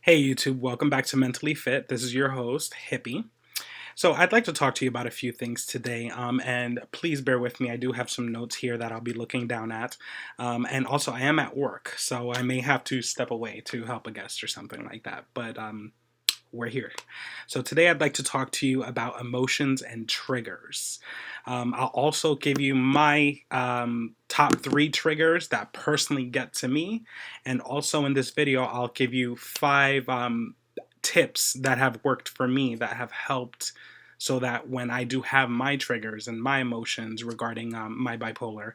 Hey YouTube, welcome back to Mentally Fit. This is your host, Hippie. So I'd like to talk to you about a few things today, and please bear with me. I do have some notes here that I'll be looking down at, and also I am at work, so I may have to step away to help a guest or something like that. But we're here. So today I'd like to talk to you about emotions and triggers. I'll also give you my top three triggers that personally get to me. And also in this video, I'll give you five tips that have worked for me that have helped so that when I do have my triggers and my emotions regarding my bipolar,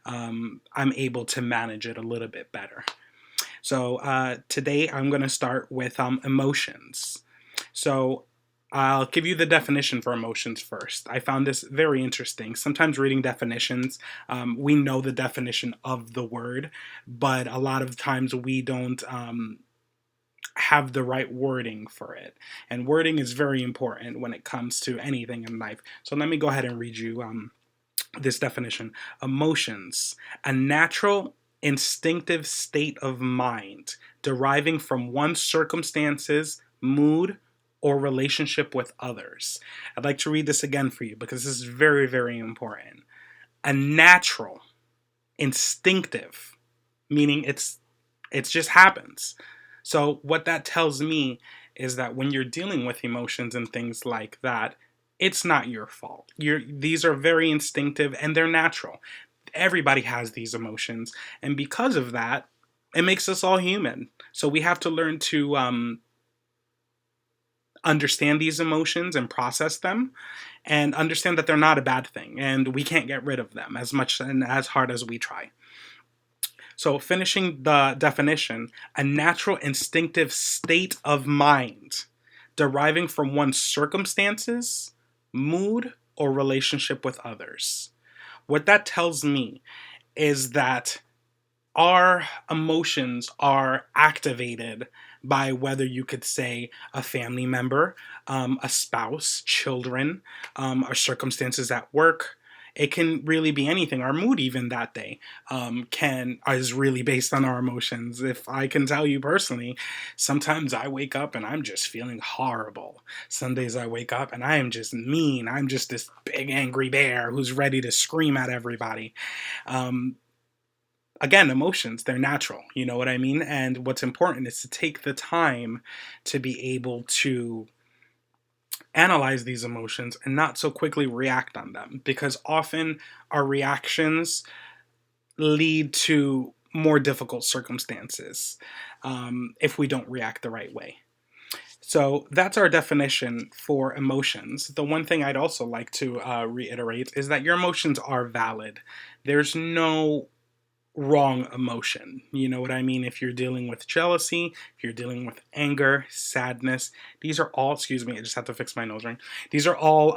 I'm able to manage it a little bit better. So today I'm going to start with emotions. So I'll give you the definition for emotions first. I found this very interesting. Sometimes reading definitions, we know the definition of the word, but a lot of times we don't have the right wording for it. And wording is very important when it comes to anything in life. So let me go ahead and read you this definition. Emotions, a natural instinctive state of mind deriving from one's circumstances, mood, or relationship with others. I'd like to read this again for you because this is very, very important. A natural, instinctive, meaning it just happens. So what that tells me is that when you're dealing with emotions and things like that, it's not your fault. These are very instinctive and they're natural. Everybody has these emotions, and because of that, it makes us all human. So we have to learn to understand these emotions and process them, and understand that they're not a bad thing, and we can't get rid of them as much and as hard as we try. So, finishing the definition, a natural instinctive state of mind deriving from one's circumstances, mood, or relationship with others. What that tells me is that our emotions are activated by, whether you could say, a family member, a spouse, children, our circumstances at work. It can really be anything. Our mood, even that day, can is really based on our emotions. If I can tell you personally, sometimes I wake up and I'm just feeling horrible. Some days I wake up and I am just mean. I'm just this big angry bear who's ready to scream at everybody. Um, Again, emotions, they're natural, you know what I mean? And what's important is to take the time to be able to analyze these emotions and not so quickly react on them, because often our reactions lead to more difficult circumstances if we don't react the right way. So that's our definition for emotions. The one thing I'd also like to reiterate is that your emotions are valid. There's no wrong emotion. You know what I mean? If you're dealing with jealousy, if you're dealing with anger, sadness, these are all, excuse me, I just have to fix my nose ring. These are all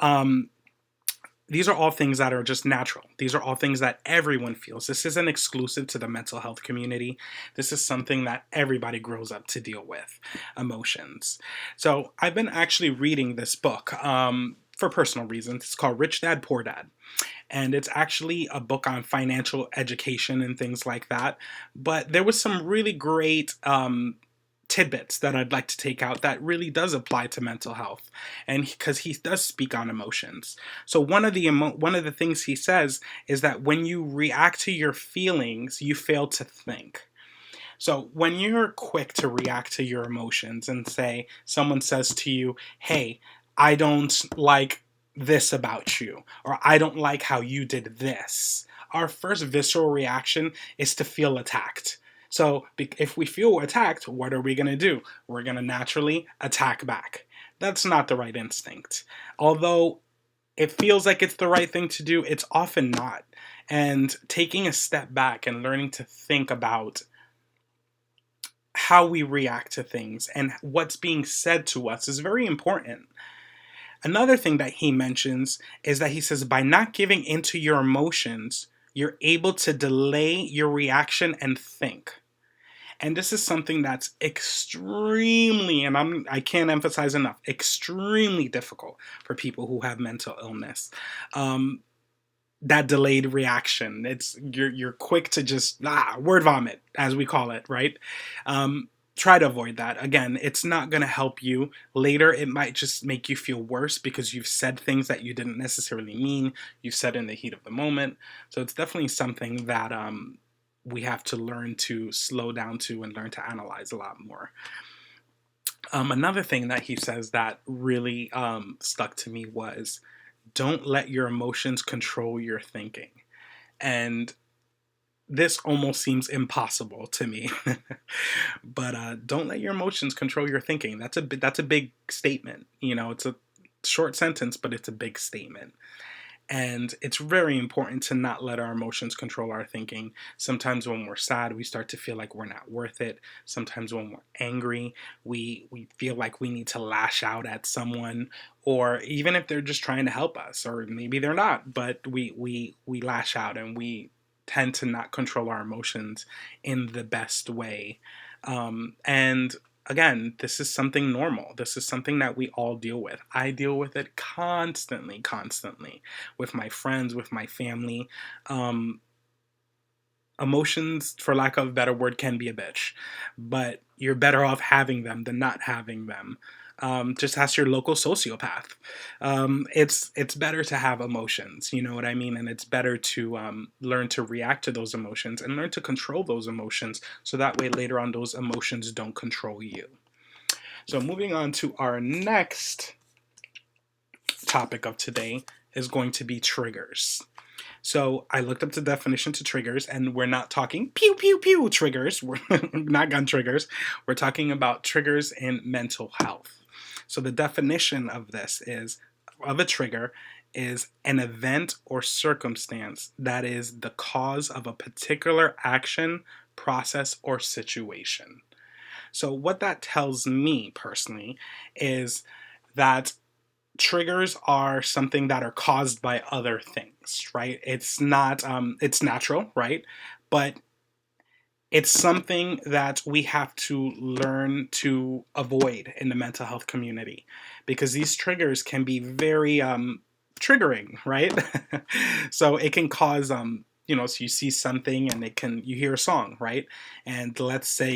these are all things that are just natural. These are all things that everyone feels. This isn't exclusive to the mental health community. This is something that everybody grows up to deal with, emotions. So I've been actually reading this book for personal reasons. It's called Rich Dad, Poor Dad. And it's actually a book on financial education and things like that. But there was some really great tidbits that I'd like to take out that really does apply to mental health, and because he does speak on emotions. So one of the things he says is that when you react to your feelings, you fail to think. So when you're quick to react to your emotions and say someone says to you, "Hey, I don't like this about you," or "I don't like how you did this," our first visceral reaction is to feel attacked. So if we feel attacked, what are we going to do? We're going to naturally attack back. That's not the right instinct. Although it feels like it's the right thing to do, it's often not. And taking a step back and learning to think about how we react to things and what's being said to us is very important. Another thing that he mentions is that he says, by not giving into your emotions, you're able to delay your reaction and think. And this is something that's extremely, and I can't emphasize enough, extremely difficult for people who have mental illness. That delayed reaction. It's you're quick to just word vomit, as we call it, right? try to avoid that. Again, it's not going to help you later. It might just make you feel worse because you've said things that you didn't necessarily mean. You said in the heat of the moment. So it's definitely something that we have to learn to slow down to and learn to analyze a lot more. Another thing that he says that really stuck to me was, don't let your emotions control your thinking. And this almost seems impossible to me, but don't let your emotions control your thinking. That's a big statement. You know, it's a short sentence, but it's a big statement. And it's very important to not let our emotions control our thinking. Sometimes when we're sad, we start to feel like we're not worth it. Sometimes when we're angry, we feel like we need to lash out at someone, or even if they're just trying to help us, or maybe they're not, but we lash out and we tend to not control our emotions in the best way. And again, this is something normal. This is something that we all deal with. I deal with it constantly, constantly with my friends, with my family. Um, Emotions, for lack of a better word, can be a bitch, but you're better off having them than not having them. Just ask your local sociopath. It's better to have emotions, you know what I mean, and it's better to learn to react to those emotions and learn to control those emotions, so that way later on those emotions don't control you. So moving on to our next topic of today is going to be triggers. So I looked up the definition to triggers, and we're not talking pew pew pew triggers. We're not gun triggers. We're talking about triggers in mental health. So the definition of this is, of a trigger, is an event or circumstance that is the cause of a particular action, process, or situation. So what that tells me personally is that triggers are something that are caused by other things, right? It's not, it's natural, right? But it's something that we have to learn to avoid in the mental health community, because these triggers can be very triggering, right? So it can cause so you see something and you hear a song, right? And let's say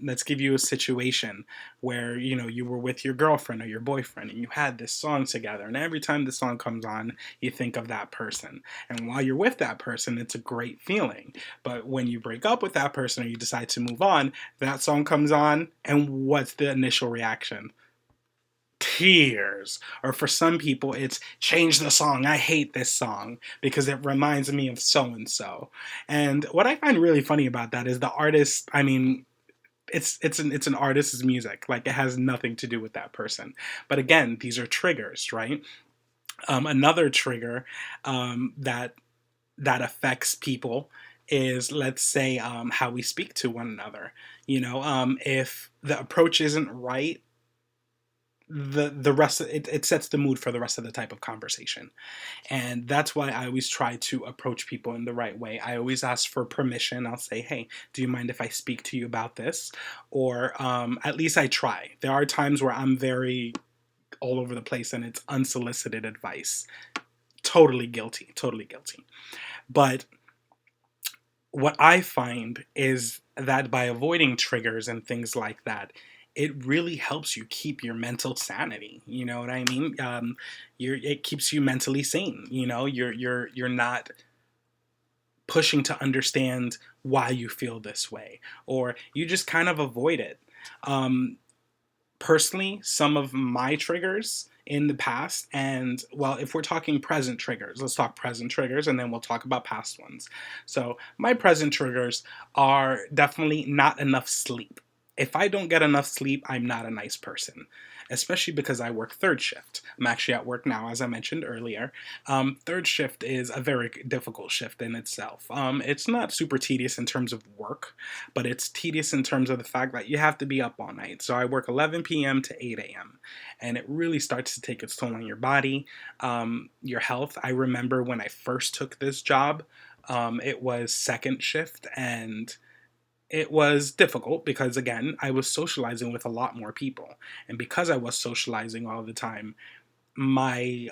let's give you a situation where you were with your girlfriend or your boyfriend and you had this song together, and every time the song comes on you think of that person, and while you're with that person it's a great feeling. But when you break up with that person or you decide to move on, that song comes on, and what's the initial reaction? Tears. Or for some people, it's change the song. I hate this song because it reminds me of so and so. And what I find really funny about that is the artist, I mean, it's an artist's music. Like, it has nothing to do with that person. But again, these are triggers, right? Another trigger that affects people is, let's say, how we speak to one another. If the approach isn't right, the rest of it sets the mood for the rest of the type of conversation. And that's why I always try to approach people in the right way. I always ask for permission. I'll say, hey, do you mind if I speak to you about this? Or at least I try. There are times where I'm very all over the place and it's unsolicited advice. Totally guilty, totally guilty. But what I find is that by avoiding triggers and things like that, it really helps you keep your mental sanity. You know what I mean? It keeps you mentally sane. You're not pushing to understand why you feel this way, or you just kind of avoid it. Um, Personally, some of my triggers in the past, and well, if we're talking present triggers, let's talk present triggers and then we'll talk about past ones. So my present triggers are definitely not enough sleep. If I don't get enough sleep, I'm not a nice person, especially because I work third shift. I'm actually at work now, as I mentioned earlier. Third shift is a very difficult shift in itself. It's not super tedious in terms of work, but it's tedious in terms of the fact that you have to be up all night. So I work 11 p.m. to 8 a.m., and it really starts to take its toll on your body, your health. I remember when I first took this job, it was second shift, and it was difficult because, again, I was socializing with a lot more people. And because I was socializing all the time, my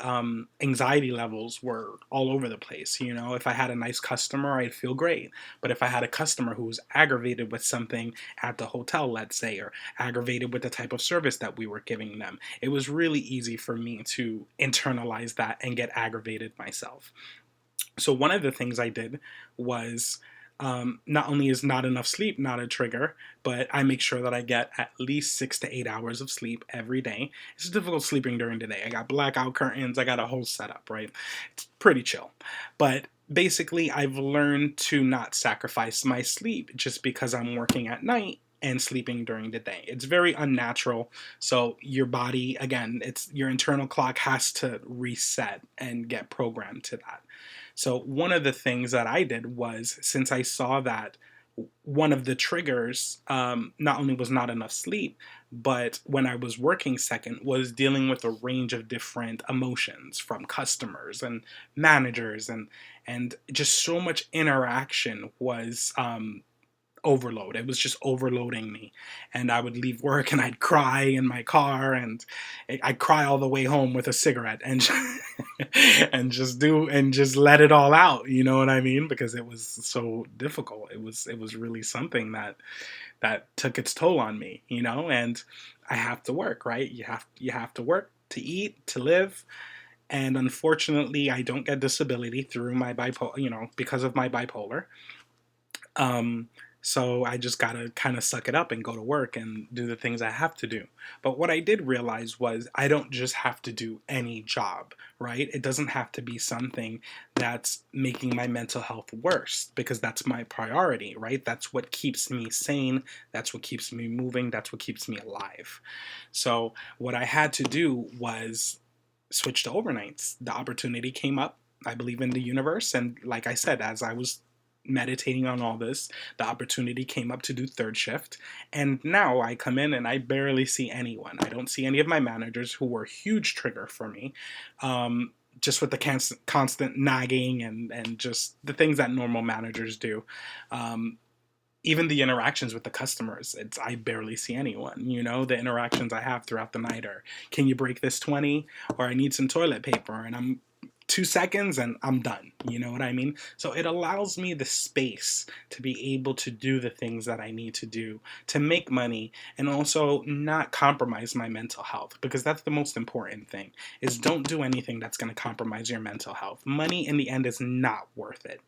anxiety levels were all over the place. You know, if I had a nice customer, I'd feel great. But if I had a customer who was aggravated with something at the hotel, let's say, or aggravated with the type of service that we were giving them, it was really easy for me to internalize that and get aggravated myself. So one of the things I did was, not only is not enough sleep not a trigger, but I make sure that I get at least 6 to 8 hours of sleep every day. It's difficult sleeping during the day. I got blackout curtains, I got a whole setup, right? It's pretty chill. But basically, I've learned to not sacrifice my sleep just because I'm working at night and sleeping during the day. It's very unnatural. So your body, again, it's your internal clock has to reset and get programmed to that. So one of the things that I did was, since I saw that one of the triggers, not only was not enough sleep, but when I was working second, was dealing with a range of different emotions from customers and managers, and just so much interaction was overload. It was just overloading me. And I would leave work and I'd cry in my car, and I'd cry all the way home with a cigarette and and just let it all out, you know what I mean? Because it was so difficult. It was really something that took its toll on me, you know, and I have to work, right? You have to work to eat, to live. And unfortunately, I don't get disability through my bipolar, because of my bipolar. Um, so I just gotta kind of suck it up and go to work and do the things I have to do. But what I did realize was I don't just have to do any job, right? It doesn't have to be something that's making my mental health worse, because that's my priority, right? That's what keeps me sane. That's what keeps me moving. That's what keeps me alive. So what I had to do was switch to overnights. The opportunity came up. I believe in the universe. And like I said, as I was meditating on all this, the opportunity came up to do third shift. And now I come in and I barely see anyone. I don't see any of my managers, who were a huge trigger for me. Just with the constant nagging and just the things that normal managers do. Um, Even the interactions with the customers, I barely see anyone. The interactions I have throughout the night are, can you break this 20, or I need some toilet paper, and I'm 2 seconds and I'm done. You know what I mean? So it allows me the space to be able to do the things that I need to do to make money, and also not compromise my mental health, because that's the most important thing, is don't do anything that's going to compromise your mental health. Money in the end is not worth it.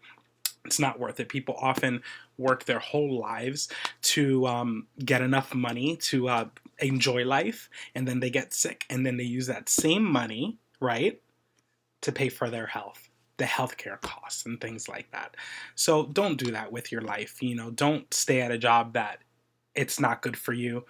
It's not worth it. People often work their whole lives to get enough money to enjoy life, and then they get sick, and then they use that same money, right, to pay for their health, the healthcare costs and things like that. So don't do that with your life. Don't stay at a job that it's not good for you.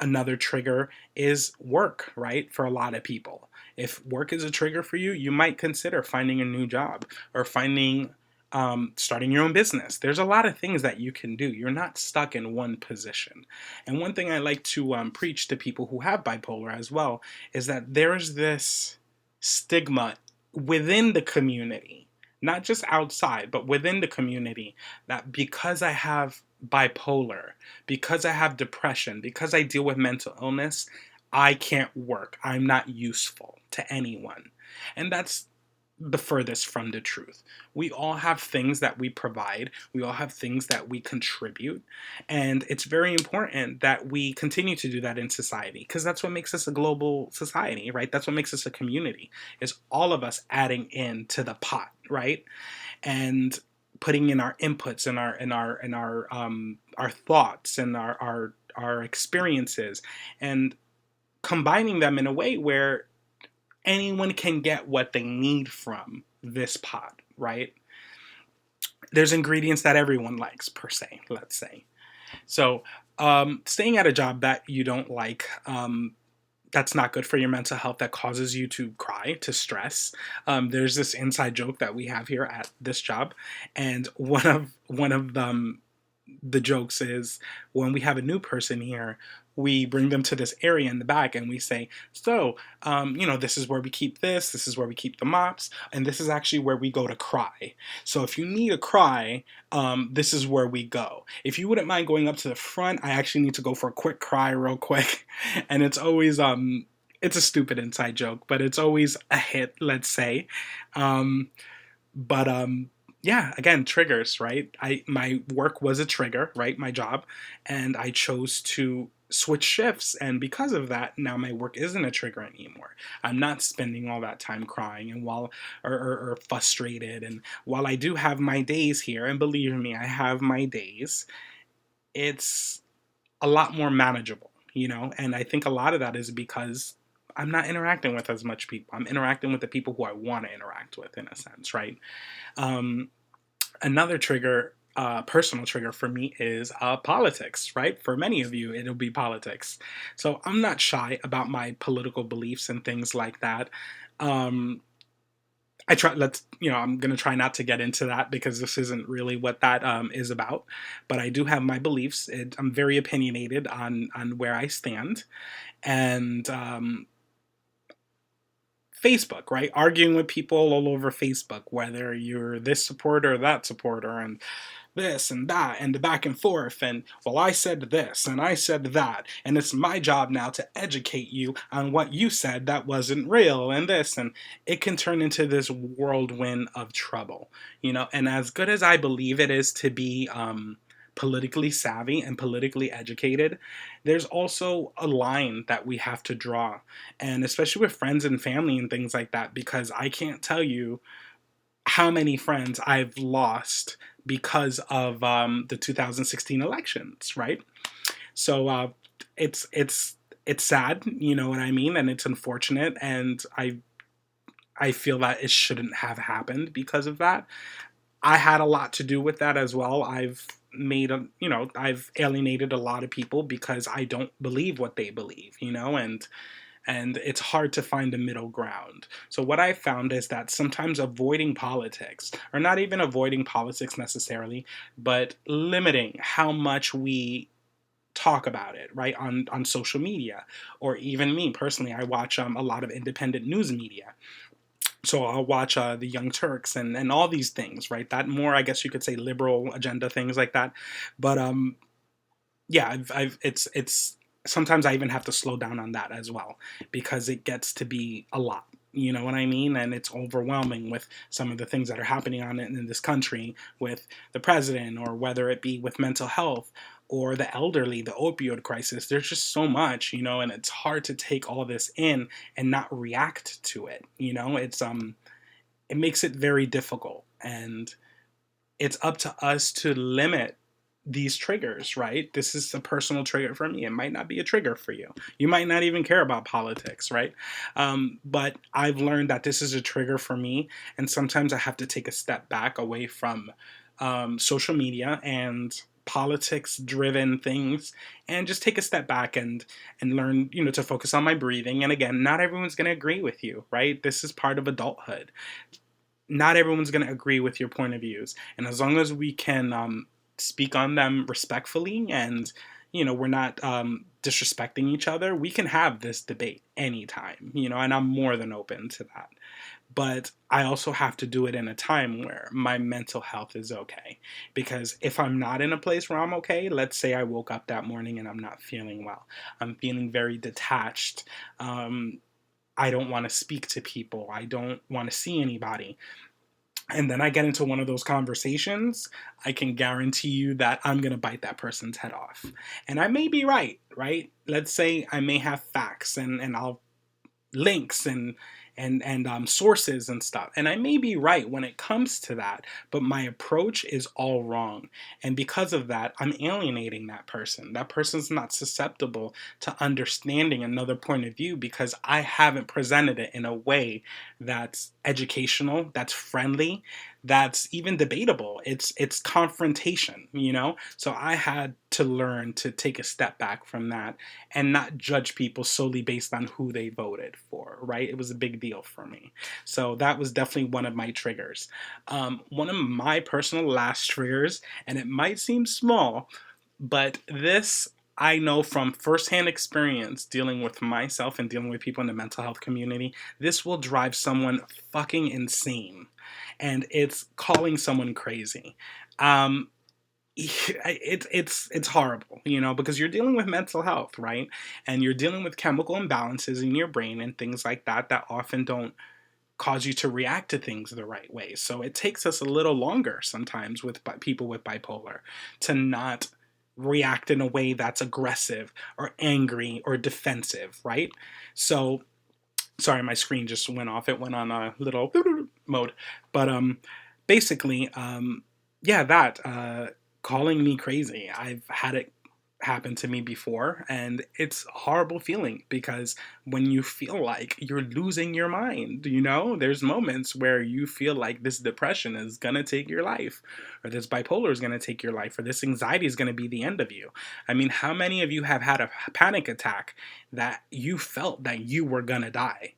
Another trigger is work, right? For a lot of people, if work is a trigger for you, you might consider finding a new job, or starting your own business. There's a lot of things that you can do. You're not stuck in one position. And one thing I like to preach to people who have bipolar as well is that there's this stigma within the community, not just outside, but within the community, that because I have bipolar, because I have depression, because I deal with mental illness, I can't work. I'm not useful to anyone. And that's the furthest from the truth. We all have things that we provide, we all have things that we contribute, and it's very important that we continue to do that in society, because that's what makes us a global society, right? That's what makes us a community, is all of us adding in to the pot, right? And putting in our inputs and our thoughts and our experiences, and combining them in a way where anyone can get what they need from this pot, right? There's ingredients that everyone likes, per se, let's say. So, staying at a job that you don't like, that's not good for your mental health, that causes you to cry, to stress. There's this inside joke that we have here at this job, and one of the jokes is, when we have a new person here, we bring them to this area in the back and we say, so, this is where we keep this is where we keep the mops, and this is actually where we go to cry. So if you need a cry, this is where we go. If you wouldn't mind going up to the front, I actually need to go for a quick cry real quick. And it's a stupid inside joke, but it's always a hit, let's say. Um, but yeah, again, triggers, right? My work was a trigger, right? My job, and I chose to switch shifts, and because of that, now my work isn't a trigger anymore. I'm not spending all that time crying and or frustrated. And while I do have my days here, and believe me, I have my days, it's a lot more manageable, and I think a lot of that is because I'm not interacting with as much people. I'm interacting with the people who I want to interact with, in a sense, right? um, Another trigger, personal trigger for me, is politics, right? For many of you, it'll be politics. So I'm not shy about my political beliefs and things like that. um, I try. I'm gonna try not to get into that because this isn't really what that is about. But I do have my beliefs. I'm very opinionated on where I stand, and Facebook, right? Arguing with people all over Facebook, whether you're this supporter or that supporter, and this and that, and the back and forth, and well, I said this and I said that, and it's my job now to educate you on what you said that wasn't real, and this, and it can turn into this whirlwind of trouble, And as good as I believe it is to be politically savvy and politically educated, there's also a line that we have to draw, and especially with friends and family and things like that, because I can't tell you how many friends I've lost because of the 2016 elections, right? So it's sad, you know what I mean, and it's unfortunate, and I feel that it shouldn't have happened because of that. I had a lot to do with that as well. I've alienated a lot of people because I don't believe what they believe, and it's hard to find a middle ground. So what I found is that sometimes avoiding politics, or not even avoiding politics necessarily, but limiting how much we talk about it, right, on social media, or even me personally, I watch a lot of independent news media. So I'll watch the Young Turks and all these things, right? That more, I guess you could say, liberal agenda things like that. But yeah, it's sometimes I even have to slow down on that as well because it gets to be a lot. You know what I mean? And it's overwhelming with some of the things that are happening in this country with the president, or whether it be with mental health or the elderly, the opioid crisis. There's just so much, and it's hard to take all this in and not react to it. It makes it very difficult, and it's up to us to limit these triggers, right? This is a personal trigger for me. It might not be a trigger for you. You might not even care about politics, right? But I've learned that this is a trigger for me, and sometimes I have to take a step back away from social media and politics driven things, and just take a step back and learn, to focus on my breathing. And again, not everyone's going to agree with you, right? This is part of adulthood. Not everyone's going to agree with your point of views, and as long as we can speak on them respectfully, and we're not disrespecting each other, we can have this debate anytime, and I'm more than open to that. But I also have to do it in a time where my mental health is okay, because if I'm not in a place where I'm okay, let's say I woke up that morning and I'm not feeling well, I'm feeling very detached, I don't want to speak to people, I don't want to see anybody, and then I get into one of those conversations, I can guarantee you that I'm going to bite that person's head off. And I may be right, right? Let's say I may have facts and I'll links and sources and stuff. And I may be right when it comes to that, but my approach is all wrong. And because of that, I'm alienating that person. That person's not susceptible to understanding another point of view because I haven't presented it in a way that's educational, that's friendly, that's even debatable. It's confrontation, So I had to learn to take a step back from that and not judge people solely based on who they voted for, right? It was a big deal for me. So that was definitely one of my triggers. One of my personal last triggers, and it might seem small, but this I know from firsthand experience dealing with myself and dealing with people in the mental health community, this will drive someone fucking insane. And it's calling someone crazy. Um, it's horrible, because you're dealing with mental health, right? And you're dealing with chemical imbalances in your brain and things like that that often don't cause you to react to things the right way. So it takes us a little longer sometimes with people with bipolar to not react in a way that's aggressive or angry or defensive, right? So sorry, my screen just went off. It went on a little mode. But basically, yeah, that calling me crazy. I've had it happen to me before, and it's a horrible feeling because when you feel like you're losing your mind, there's moments where you feel like this depression is gonna take your life, or this bipolar is gonna take your life, or this anxiety is gonna be the end of you. I mean, how many of you have had a panic attack that you felt that you were gonna die?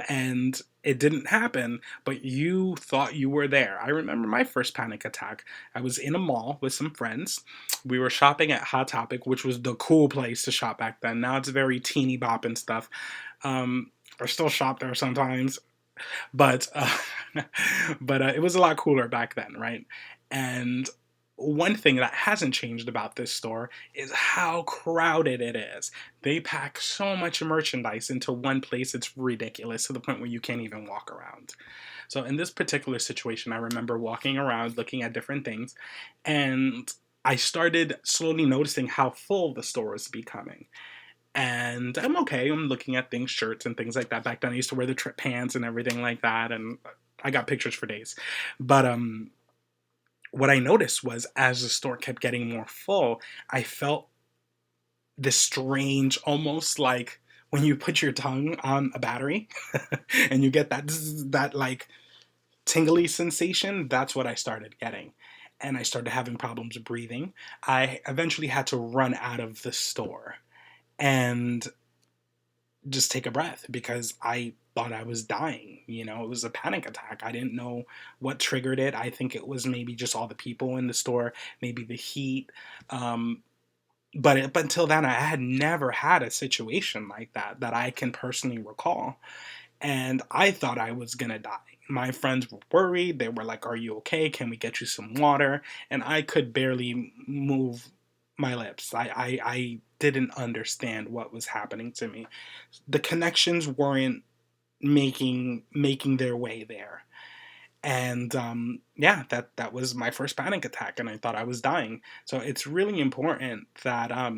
And it didn't happen, but you thought you were there. I remember my first panic attack. I was in a mall with some friends. We were shopping at Hot Topic, which was the cool place to shop back then. Now it's very teeny bop and stuff. I still shop there sometimes, but it was a lot cooler back then, right? And one thing that hasn't changed about this store is how crowded it is. They pack so much merchandise into one place, it's ridiculous, to the point where you can't even walk around. So in this particular situation, I remember walking around looking at different things, and I started slowly noticing how full the store was becoming. And I'm okay. I'm looking at things, shirts and things like that. Back then, I used to wear the trip pants and everything like that, and I got pictures for days. But what I noticed was as the store kept getting more full, I felt this strange, almost like when you put your tongue on a battery and you get that like tingly sensation. That's what I started getting. And I started having problems breathing. I eventually had to run out of the store and just take a breath because I thought I was dying. It was a panic attack. I didn't know what triggered it. I think it was maybe just all the people in the store, maybe the heat. Um, but until then, I had never had a situation like that I can personally recall. And I thought I was gonna die. My friends were worried. They were like, "Are you okay? Can we get you some water?" And I could barely move my lips. I didn't understand what was happening to me. The connections weren't making their way there. And yeah, that was my first panic attack, and I thought I was dying. So it's really important that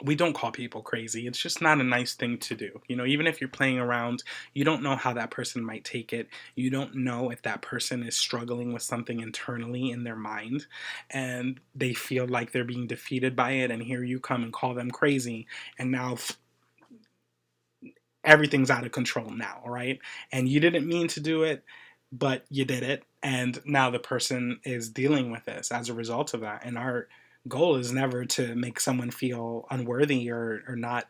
we don't call people crazy. It's just not a nice thing to do. Even if you're playing around, you don't know how that person might take it. You don't know if that person is struggling with something internally in their mind and they feel like they're being defeated by it. And here you come and call them crazy. And now everything's out of control now, right? And you didn't mean to do it, but you did it. And now the person is dealing with this as a result of that. And our goal is never to make someone feel unworthy or not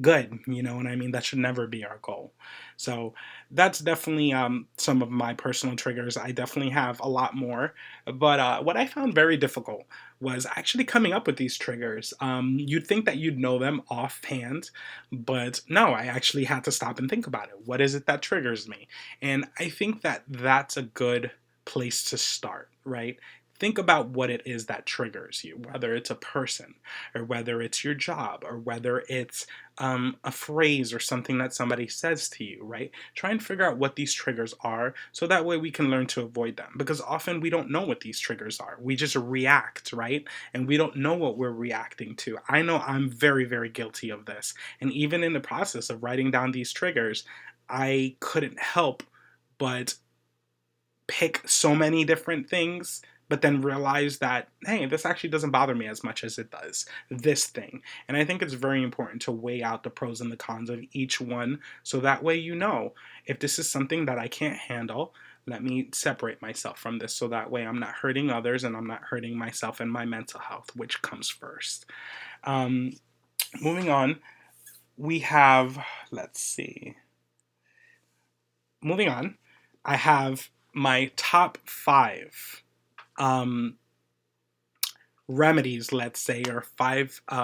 good. You know what I mean? That should never be our goal. So that's definitely some of my personal triggers. I definitely have a lot more. But what I found very difficult was actually coming up with these triggers. You'd think that you'd know them offhand, but no, I actually had to stop and think about it. What is it that triggers me? And I think that that's a good place to start, right? Think about what it is that triggers you, whether it's a person, or whether it's your job, or whether it's a phrase or something that somebody says to you, right? Try and figure out what these triggers are so that way we can learn to avoid them. Because often we don't know what these triggers are. We just react, right? And we don't know what we're reacting to. I know I'm very, very guilty of this. And even in the process of writing down these triggers, I couldn't help but pick so many different things, but then realize that, hey, this actually doesn't bother me as much as it does this thing. And I think it's very important to weigh out the pros and the cons of each one so that way if this is something that I can't handle, let me separate myself from this so that way I'm not hurting others and I'm not hurting myself and my mental health, which comes first. Um, moving on, we have, let's see, moving on, I have my top five um, remedies, let's say, or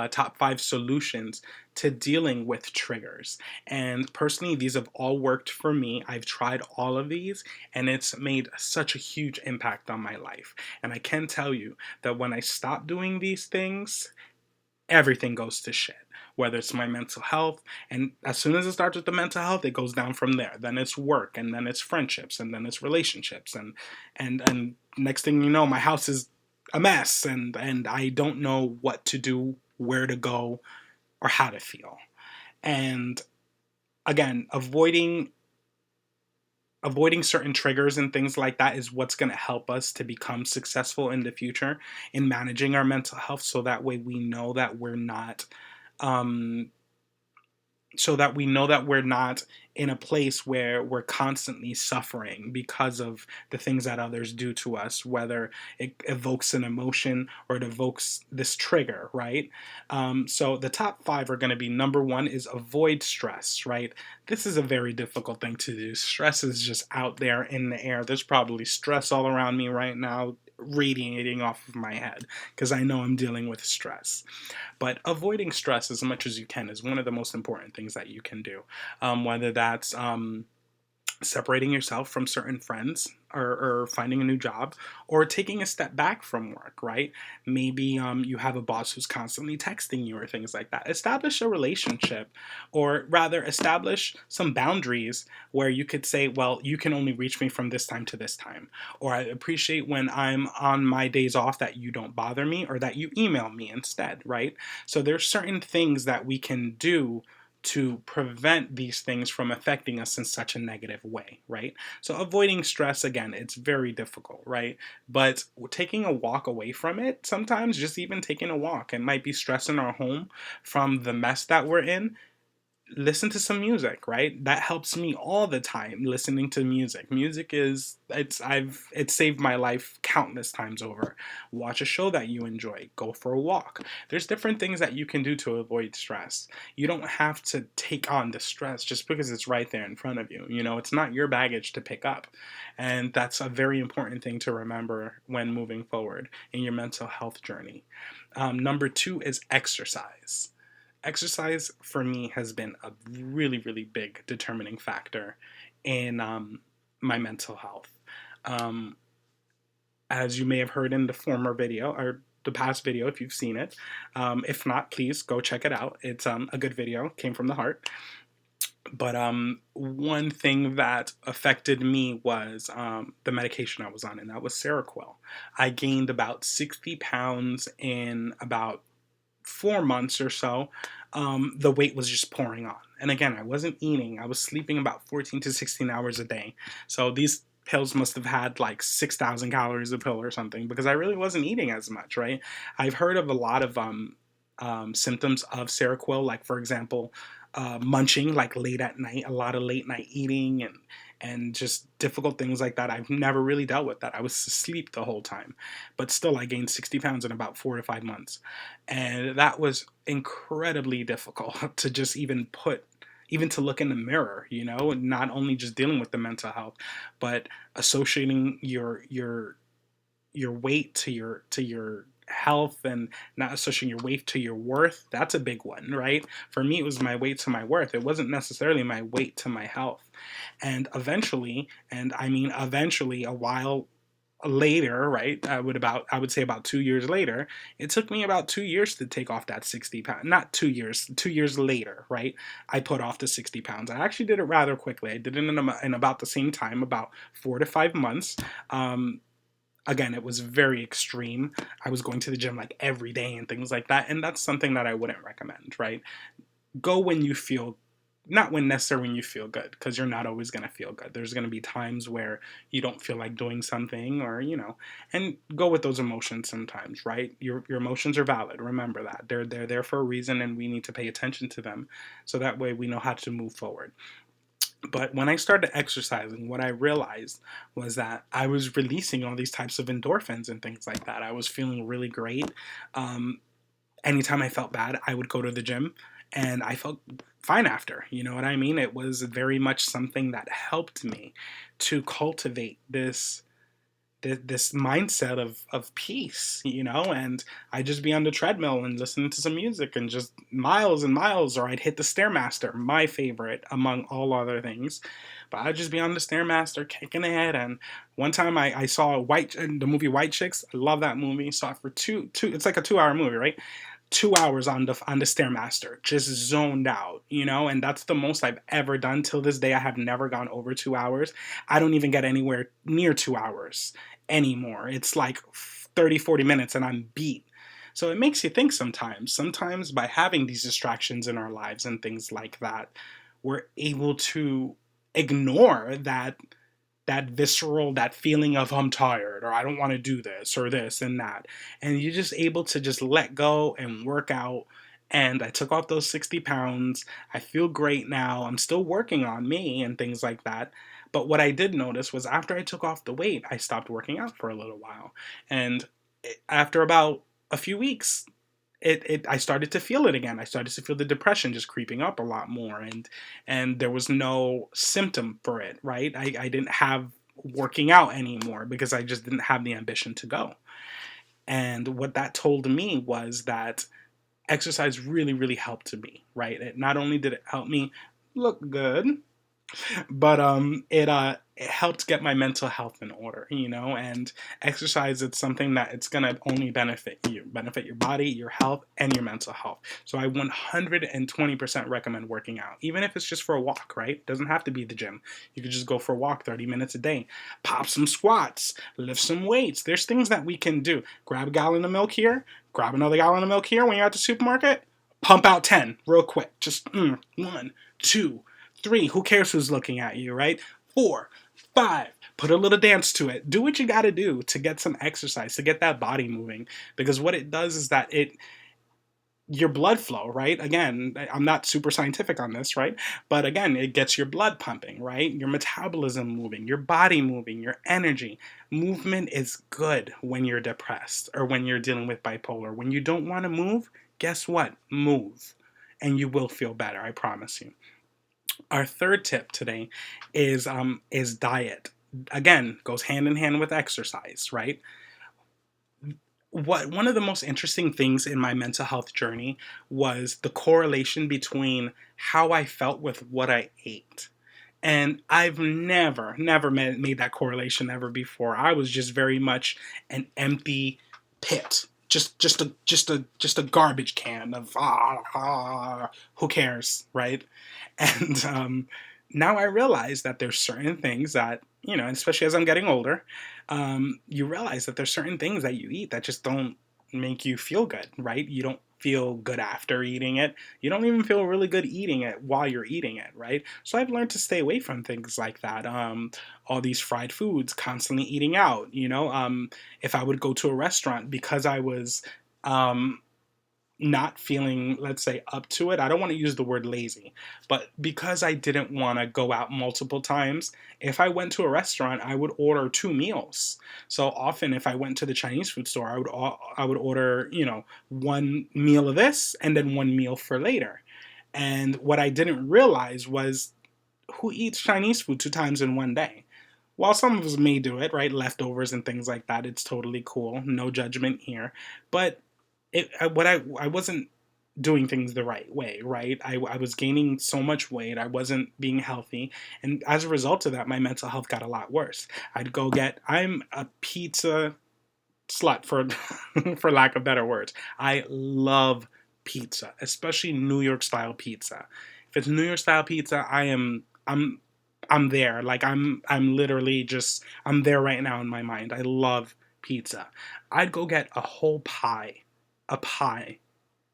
top five solutions to dealing with triggers. And personally, these have all worked for me. I've tried all of these, and it's made such a huge impact on my life. And I can tell you that when I stop doing these things, everything goes to shit. Whether it's my mental health, and as soon as it starts with the mental health, it goes down from there. Then it's work, and then it's friendships, and then it's relationships, and next thing you know, my house is a mess, and I don't know what to do, where to go, or how to feel. And again, avoiding certain triggers and things like that is what's going to help us to become successful in the future in managing our mental health, so that way we know that we're not um, in a place where we're constantly suffering because of the things that others do to us, whether it evokes an emotion or it evokes this trigger, right? So the top five are going to be: number one is avoid stress, right? This is a very difficult thing to do. Stress is just out there in the air. There's probably stress all around me right now, radiating off of my head, because I know I'm dealing with stress. But avoiding stress as much as you can is one of the most important things that you can do. Whether that's separating yourself from certain friends, or finding a new job, or taking a step back from work, right? Maybe you have a boss who's constantly texting you or things like that. Establish a relationship, or rather establish some boundaries where you could say, well, you can only reach me from this time to this time. Or I appreciate when I'm on my days off that you don't bother me, or that you email me instead, right? So there's certain things that we can do to prevent these things from affecting us in such a negative way, right? So avoiding stress, again, it's very difficult, right? But taking a walk away from it, sometimes just even taking a walk, it might be stress in our home from the mess that we're in. Listen to some music, right? That helps me all the time, listening to music. Music is it's saved my life countless times over. Watch a show that you enjoy, go for a walk. There's different things that you can do to avoid stress. You don't have to take on the stress just because it's right there in front of you. You know, it's not your baggage to pick up. And that's a very important thing to remember when moving forward in your mental health journey. Number two is exercise. Exercise for me has been a really, really big determining factor in my mental health. Um, as you may have heard in the former video, or the past video, if you've seen it. If not, please go check it out. It's a good video, came from the heart. But one thing that affected me was the medication I was on, and that was Seroquel. I gained about 60 pounds in about 4 months or so. The weight was just pouring on. And again, I wasn't eating. I was sleeping about 14 to 16 hours a day. So these pills must have had like 6,000 calories a pill or something, because I really wasn't eating as much, right? I've heard of a lot of symptoms of Seroquel, like, for example, munching, like late at night, a lot of late night eating, and just difficult things like that. I've never really dealt with that. I was asleep the whole time, but still, I gained 60 pounds in about 4 to 5 months, and that was incredibly difficult to just even to look in the mirror, you know, and not only just dealing with the mental health, but associating your weight to your health, and not associating your weight to your worth. That's a big one, right? For me, it was my weight to my worth. It wasn't necessarily my weight to my health. And eventually, and I mean eventually, a while later, right? I would say about 2 years later. It took me about 2 years to take off that 60 pounds. Not 2 years. 2 years later, right? I put off the 60 pounds. I actually did it rather quickly. I did it in about the same time, about 4 to 5 months. Um, Again, it was very extreme. I was going to the gym like every day and things like that, and that's something that I wouldn't recommend, right? Go when you feel, not when necessarily when you feel good, because you're not always going to feel good. There's going to be times where you don't feel like doing something, or and go with those emotions sometimes, right? Your emotions are valid. Remember that they're there for a reason, and we need to pay attention to them, so that way we know how to move forward. But when I started exercising, what I realized was that I was releasing all these types of endorphins and things like that. I was feeling really great. Um, Anytime I felt bad, I would go to the gym, and I felt fine after. You know what I mean? It was very much something that helped me to cultivate this mindset of peace, and I'd just be on the treadmill and listening to some music and just miles and miles, or I'd hit the Stairmaster, my favorite among all other things. But I'd just be on the Stairmaster kicking it. And one time I saw the movie White Chicks. I love that movie. Saw it for two. It's like a 2 hour movie, right? 2 hours on the Stairmaster, just zoned out, and that's the most I've ever done. Till this day, I have never gone over 2 hours. I don't even get anywhere near 2 hours anymore. It's like 30, 40 minutes and I'm beat. So it makes you think sometimes. Sometimes by having these distractions in our lives and things like that, we're able to ignore that visceral, that feeling of I'm tired or I don't want to do this or this and that. And you're just able to just let go and work out. And I took off those 60 pounds. I feel great now. I'm still working on me and things like that. But what I did notice was after I took off the weight, I stopped working out for a little while. And after about a few weeks, I started to feel it again. I started to feel the depression just creeping up a lot more, and there was no symptom for it, right? I didn't have working out anymore because I just didn't have the ambition to go. And what that told me was that exercise really, really helped me, right? It not only did it help me look good, but it helped get my mental health in order, and exercise, it's something that it's going to only benefit your body, your health, and your mental health. So I 120% recommend working out, even if it's just for a walk, right? It doesn't have to be the gym. You could just go for a walk 30 minutes a day, pop some squats, lift some weights. There's things that we can do. Grab a gallon of milk here, grab another gallon of milk here when you're at the supermarket, pump out 10 real quick. Just 1, 2, 3, who cares who's looking at you, right? 4, 5, put a little dance to it. Do what you got to do to get some exercise, to get that body moving. Because what it does is that your blood flow, right? Again, I'm not super scientific on this, right? But again, it gets your blood pumping, right? Your metabolism moving, your body moving, your energy. Movement is good when you're depressed or when you're dealing with bipolar. When you don't want to move, guess what? Move. And you will feel better, I promise you. Our third tip today is diet. Again, goes hand in hand with exercise, right? One of the most interesting things in my mental health journey was the correlation between how I felt with what I ate. And I've never made that correlation ever before. I was just very much an empty pit. Just a garbage can of who cares, right? And now I realize that there's certain things that, especially as I'm getting older, you realize that there's certain things that you eat that just don't make you feel good, right? You don't feel good after eating it. You don't even feel really good eating it while you're eating it, right? So I've learned to stay away from things like that. All these fried foods, constantly eating out, if I would go to a restaurant because I was not feeling, let's say, up to it. I don't want to use the word lazy, but because I didn't want to go out multiple times, if I went to a restaurant, I would order 2 meals. So often, if I went to the Chinese food store, I would order, one meal of this and then one meal for later. And what I didn't realize was who eats Chinese food 2 times in one day? While some of us may do it, right? Leftovers and things like that, it's totally cool. No judgment here. But I wasn't doing things the right way, right? I was gaining so much weight. I wasn't being healthy. And as a result of that, my mental health got a lot worse. I'm a pizza slut for, for lack of better words. I love pizza, especially New York style pizza. If it's New York style pizza, I'm there. Like I'm literally I'm there right now in my mind. I love pizza. I'd go get a pie,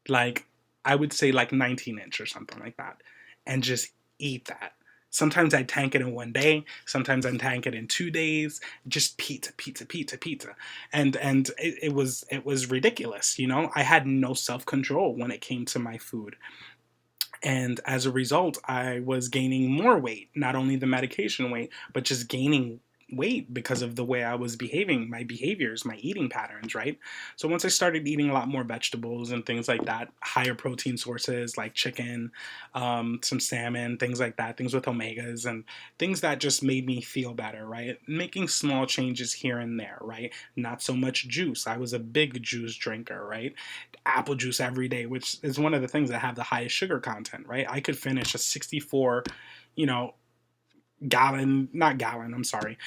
like I would say like 19-inch or something like that, and just eat that. Sometimes I tank it in one day. Sometimes I tank it in 2 days. Just pizza, pizza, pizza, pizza, and it was ridiculous. I had no self control when it came to my food, and as a result, I was gaining more weight. Not only the medication weight, but just gaining weight because of the way I was behaving, my behaviors, my eating patterns, right? So once I started eating a lot more vegetables and things like that, higher protein sources like chicken, some salmon, things like that, things with omegas and things that just made me feel better, right? Making small changes here and there, right? Not so much juice. I was a big juice drinker, right? Apple juice every day, which is one of the things that have the highest sugar content, right? I could finish a 64, you know, not gallon, I'm sorry,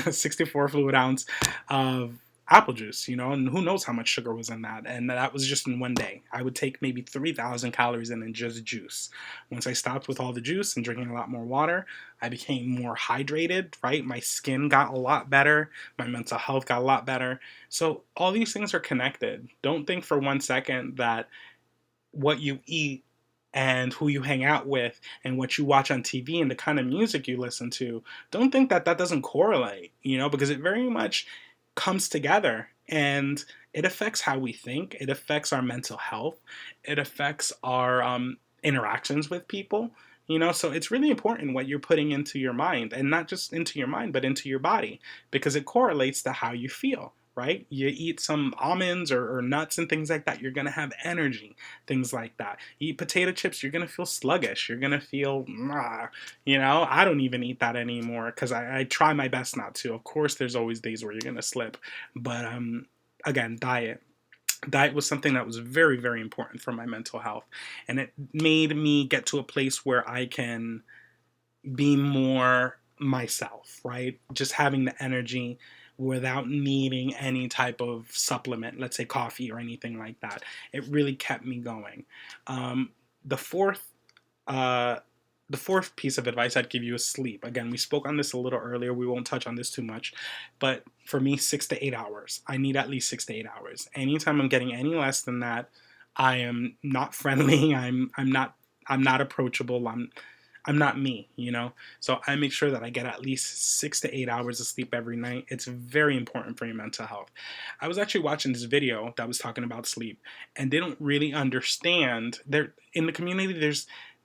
64 fluid ounce of apple juice, and who knows how much sugar was in that. And that was just in one day. I would take maybe 3,000 calories in just juice. Once I stopped with all the juice and drinking a lot more water, I became more hydrated, right? My skin got a lot better. My mental health got a lot better. So all these things are connected. Don't think for 1 second that what you eat and who you hang out with and what you watch on TV and the kind of music you listen to, don't think that that doesn't correlate, because it very much comes together and it affects how we think, it affects our mental health, it affects our interactions with people. So it's really important what you're putting into your mind, and not just into your mind, but into your body, because it correlates to how you feel, right? You eat some almonds or nuts and things like that, you're going to have energy, things like that. You eat potato chips, you're going to feel sluggish. You're going to feel, I don't even eat that anymore because I try my best not to. Of course, there's always days where you're going to slip. But again, diet. Diet was something that was very, very important for my mental health. And it made me get to a place where I can be more myself, right? Just having the energy without needing any type of supplement, let's say coffee or anything like that. It really kept me going. Um, the fourth, uh, the fourth piece of advice I'd give you is sleep. Again, we spoke on this a little earlier. We won't touch on this too much, but for me, 6 to 8 hours. I need at least 6 to 8 hours. Anytime I'm getting any less than that, I am not friendly. I'm not approachable. I'm not me. So I make sure that I get at least 6 to 8 hours of sleep every night. It's very important for your mental health. I was actually watching this video that was talking about sleep, and they don't really understand. There in the community,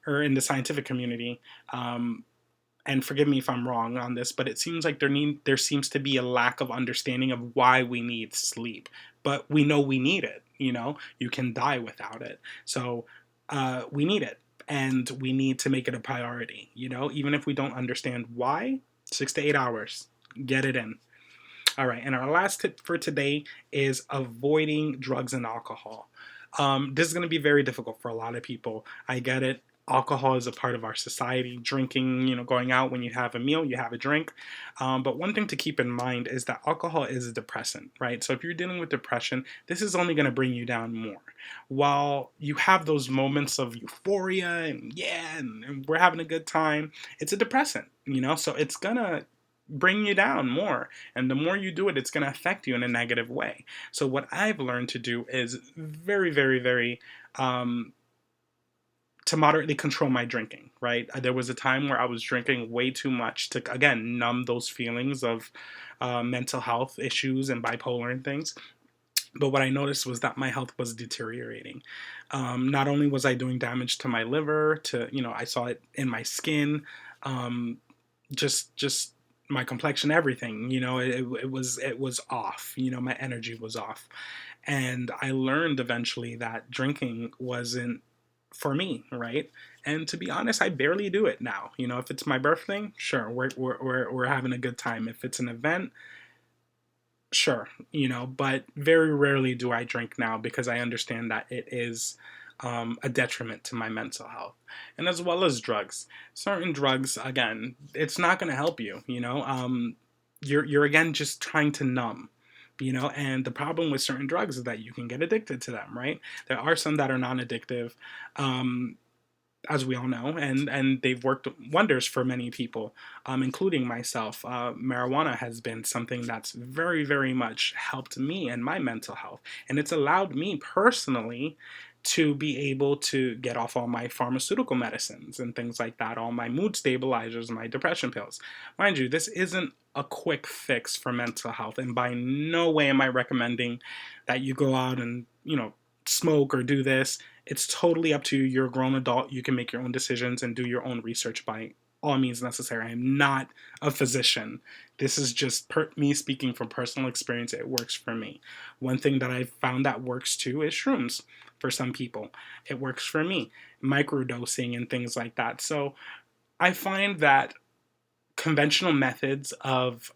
or in the scientific community, and forgive me if I'm wrong on this, but it seems like there seems to be a lack of understanding of why we need sleep. But we know we need it. You can die without it. So we need it, and we need to make it a priority. Even if we don't understand why, 6 to 8 hours, get it in. All right, and our last tip for today is avoiding drugs and alcohol. This is going to be very difficult for a lot of people. I get it. Alcohol is a part of our society. Drinking, going out when you have a meal, you have a drink. But one thing to keep in mind is that alcohol is a depressant, right? So if you're dealing with depression, this is only going to bring you down more. While you have those moments of euphoria and yeah, and we're having a good time, it's a depressant, so it's going to bring you down more. And the more you do it, it's going to affect you in a negative way. So what I've learned to do is very, very, very, to moderately control my drinking, right? There was a time where I was drinking way too much to, again, numb those feelings of mental health issues and bipolar and things. But what I noticed was that my health was deteriorating. Not only was I doing damage to my liver, I saw it in my skin, just my complexion, everything. It was off. My energy was off, and I learned eventually that drinking wasn't for me, right? And to be honest, I barely do it now. If it's my birthday, sure, we're having a good time. If it's an event, sure, but very rarely do I drink now because I understand that it is a detriment to my mental health. And as well as drugs. Certain drugs, again, it's not going to help you, you're again just trying to numb. And the problem with certain drugs is that you can get addicted to them, right? There are some that are non-addictive, as we all know, and they've worked wonders for many people, including myself. Marijuana has been something that's very, very much helped me and my mental health, and it's allowed me personally to be able to get off all my pharmaceutical medicines and things like that, all my mood stabilizers, my depression pills. Mind you, this isn't a quick fix for mental health, and by no way am I recommending that you go out and, smoke or do this. It's totally up to you. You're a grown adult. You can make your own decisions and do your own research by all means necessary. I'm not a physician. This is just me speaking from personal experience. It works for me. One thing that I've found that works too is shrooms for some people. It works for me. Microdosing and things like that. So I find that conventional methods of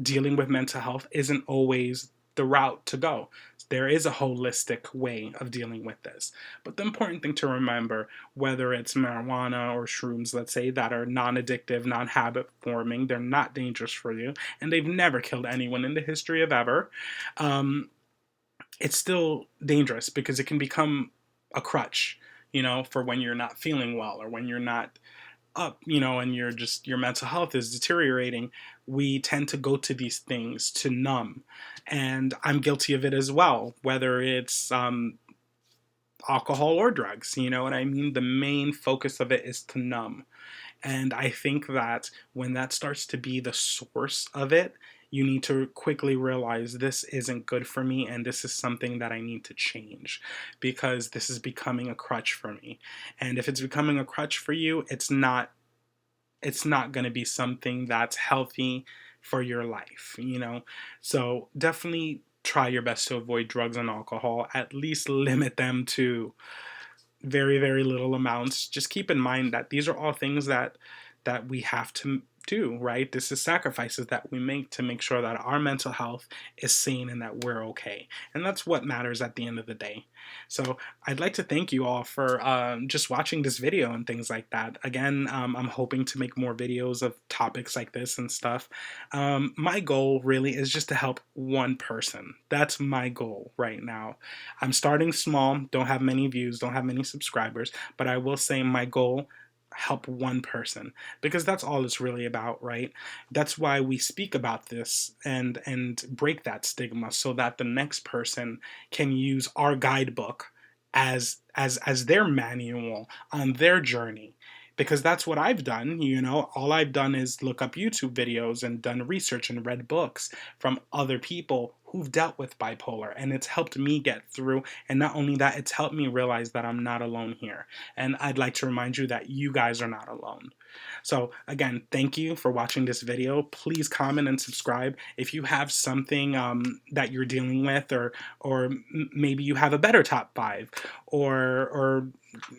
dealing with mental health isn't always the route to go. There is a holistic way of dealing with this. But the important thing to remember, whether it's marijuana or shrooms, let's say, that are non addictive, non habit forming, they're not dangerous for you, and they've never killed anyone in the history of ever, um, it's still dangerous because it can become a crutch, for when you're not feeling well or when you're not up, and your mental health is deteriorating. We tend to go to these things to numb. And I'm guilty of it as well, whether it's alcohol or drugs. You know what I mean? The main focus of it is to numb. And I think that when that starts to be the source of it, you need to quickly realize this isn't good for me and this is something that I need to change because this is becoming a crutch for me. And if it's becoming a crutch for you, it's not going to be something that's healthy for your life. So definitely try your best to avoid drugs and alcohol. At least limit them to very, very little amounts. Just keep in mind that these are all things that we have to do, right? This is sacrifices that we make to make sure that our mental health is sane and that we're okay. And that's what matters at the end of the day. So I'd like to thank you all for just watching this video and things like that. Again, I'm hoping to make more videos of topics like this and stuff. My goal really is just to help one person. That's my goal right now. I'm starting small, don't have many views, don't have many subscribers, but I will say my goal, help one person, because that's all it's really about, right? That's why we speak about this and break that stigma so that the next person can use our guidebook as their manual on their journey, because that's what I've done. All I've done is look up YouTube videos and done research and read books from other people who've dealt with bipolar, and it's helped me get through. And not only that, it's helped me realize that I'm not alone here. And I'd like to remind you that you guys are not alone. So again, thank you for watching this video. Please comment and subscribe if you have something that you're dealing with, or maybe you have a better top 5, or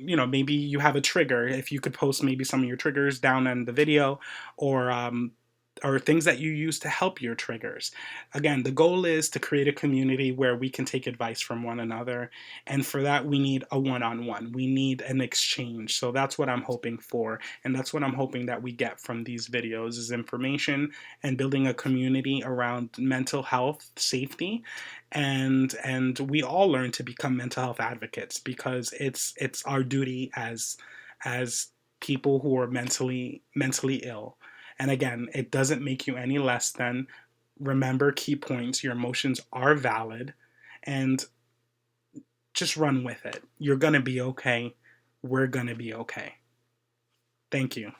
maybe you have a trigger. If you could post maybe some of your triggers down in the video, or things that you use to help your triggers. Again, the goal is to create a community where we can take advice from one another. And for that, we need a one-on-one. We need an exchange. So that's what I'm hoping for. And that's what I'm hoping that we get from these videos, is information and building a community around mental health safety. And we all learn to become mental health advocates, because it's our duty as people who are mentally ill. And again, it doesn't make you any less than. Remember key points. Your emotions are valid, and just run with it. You're going to be okay. We're going to be okay. Thank you.